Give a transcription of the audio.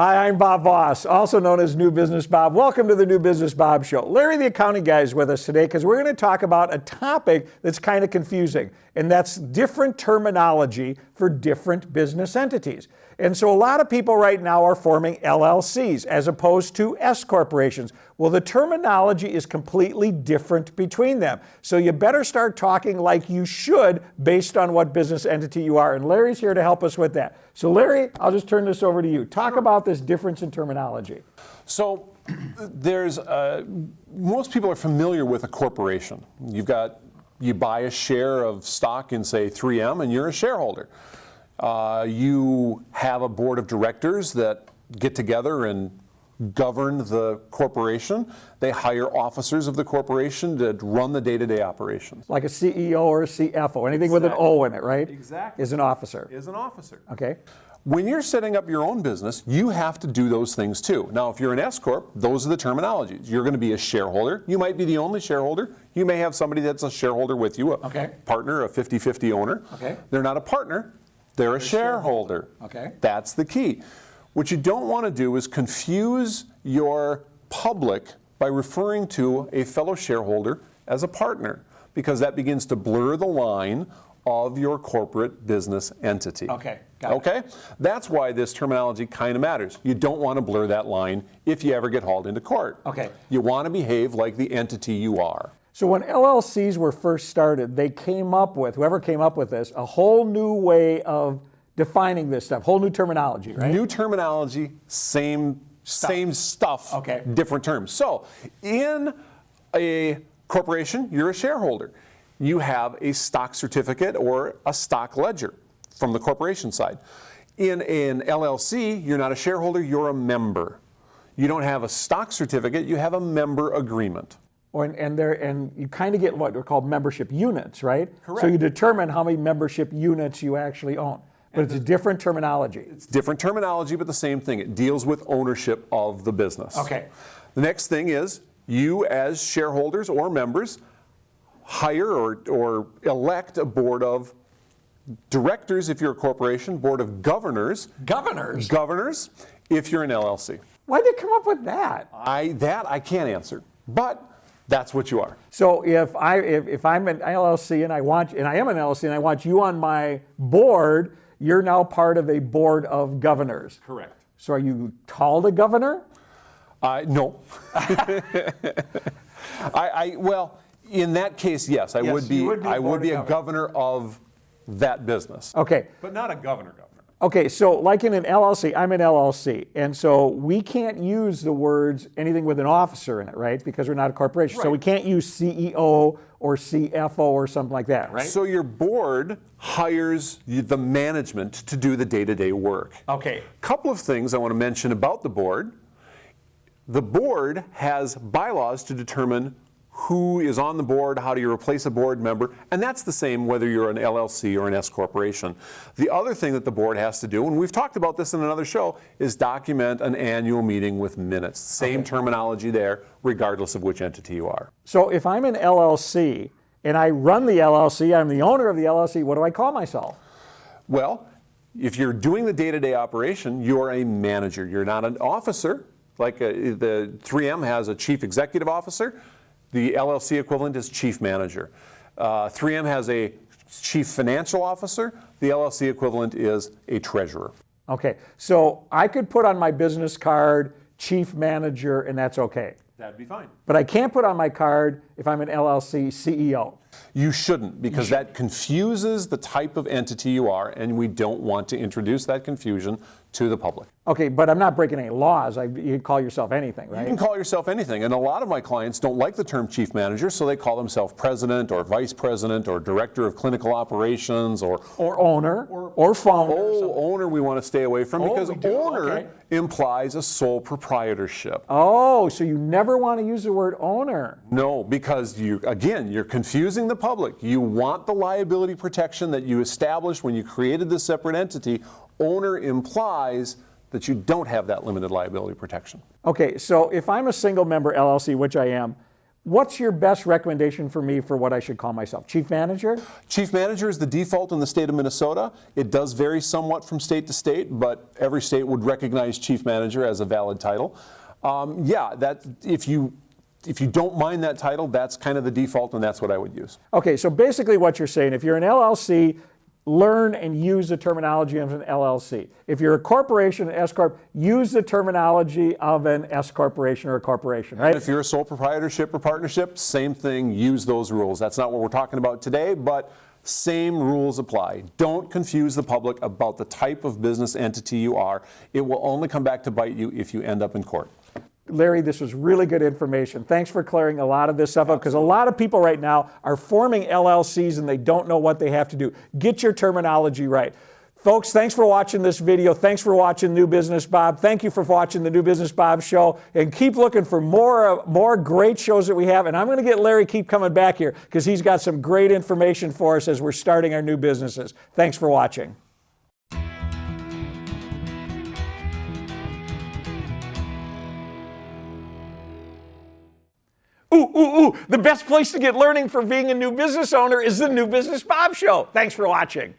Hi, I'm Bob Voss, also known as New Business Bob. Welcome to the New Business Bob Show. Larry the accounting guy is with us today because we're going to talk about a topic that's kind of confusing, and that's different terminology for different business entities. And so a lot of people right now are forming LLCs as opposed to S-corporations. Well, the terminology is completely different between them. So you better start talking like you should based on what business entity you are. And Larry's here to help us with that. So Larry, I'll just turn this over to you. Talk about this difference in terminology. So there's, most people are familiar with a corporation. You buy a share of stock in, say, 3M, and you're a shareholder. You have a board of directors that get together and govern the corporation. They hire officers of the corporation to run the day-to-day operations. Like a CEO or a CFO, anything with an O in it, right? Exactly. Is an officer. Is an officer. Okay. When you're setting up your own business, you have to do those things too. Now, if you're an S-corp, those are the terminologies. You're going to be a shareholder. You might be the only shareholder. You may have somebody that's a shareholder with you, a partner, a 50-50 owner. Okay. They're not a partner. They're a shareholder. Okay. That's the key. What you don't want to do is confuse your public by referring to a fellow shareholder as a partner, because that begins to blur the line of your corporate business entity. Okay, got it. Okay? That's why this terminology kind of matters. You don't want to blur that line if you ever get hauled into court. Okay. You want to behave like the entity you are. So when LLCs were first started, they came up with, whoever came up with this, a whole new way of defining this stuff, whole new terminology, right? New terminology, same stuff, Okay. Different terms. So in a corporation, you're a shareholder. You have a stock certificate or a stock ledger from the corporation side. In an LLC, you're not a shareholder, you're a member. You don't have a stock certificate, you have a member agreement. And you kind of get what are called membership units, right? Correct. So you determine how many membership units you actually own. But it's a different terminology. It's different terminology, but the same thing. It deals with ownership of the business. Okay. The next thing is you as shareholders or members hire or elect a board of directors if you're a corporation, board of governors. Governors? Governors if you're an LLC. Why'd they come up with that? I can't answer, but that's what you are. So if I'm an LLC and I am an LLC and I want you on my board, you're now part of a board of governors. Correct. So are you called a governor? No. Well, in that case, yes, I would be a governor of that business. Okay. But not a governor. Okay, so like in an LLC, I'm an LLC, and so we can't use the words anything with an officer in it, right? Because we're not a corporation. Right. So we can't use CEO or CFO or something like that, right? So your board hires the management to do the day-to-day work. Okay. Couple of things I want to mention about the board. The board has bylaws to determine who is on the board, how do you replace a board member, and that's the same whether you're an LLC or an S-corporation. The other thing that the board has to do, and we've talked about this in another show, is document an annual meeting with minutes. Same terminology there, regardless of which entity you are. So if I'm an LLC and I run the LLC, I'm the owner of the LLC, what do I call myself? Well, if you're doing the day-to-day operation, you're a manager. You're not an officer. Like the 3M has a chief executive officer. The LLC equivalent is chief manager. 3M has a chief financial officer. The LLC equivalent is a treasurer. Okay, so I could put on my business card chief manager and that's okay. That'd be fine. But I can't put on my card if I'm an LLC CEO. You shouldn't, because that confuses the type of entity you are, and we don't want to introduce that confusion to the public. Okay, but I'm not breaking any laws. You can call yourself anything, right? You can call yourself anything, and a lot of my clients don't like the term chief manager, so they call themselves president or vice president or director of clinical operations or owner or founder. Oh, owner we want to stay away from, because owner implies a sole proprietorship. Oh, so you never want to use the word owner. No, because you're confusing the public. You want the liability protection that you established when you created this separate entity. Owner implies that you don't have that limited liability protection. Okay, so if I'm a single member LLC, which I am, What's your best recommendation for me for what I should call myself? Chief Manager? Chief Manager is the default in the state of Minnesota. It does vary somewhat from state to state, but every state would recognize Chief Manager as a valid title. If you don't mind that title, that's kind of the default, and that's what I would use. Okay, so basically what you're saying, if you're an LLC, learn and use the terminology of an LLC. If you're a corporation, an S-corp, use the terminology of an S-corporation or a corporation, right? And if you're a sole proprietorship or partnership, same thing, use those rules. That's not what we're talking about today, but same rules apply. Don't confuse the public about the type of business entity you are. It will only come back to bite you if you end up in court. Larry, this was really good information. Thanks for clearing a lot of this stuff up, because a lot of people right now are forming LLCs and they don't know what they have to do. Get your terminology right. Folks, thanks for watching this video. Thanks for watching New Business Bob. Thank you for watching the New Business Bob Show. And keep looking for more great shows that we have. And I'm going to get Larry keep coming back here because he's got some great information for us as we're starting our new businesses. Thanks for watching. Ooh, the best place to get learning for being a new business owner is the New Business Bob Show. Thanks for watching.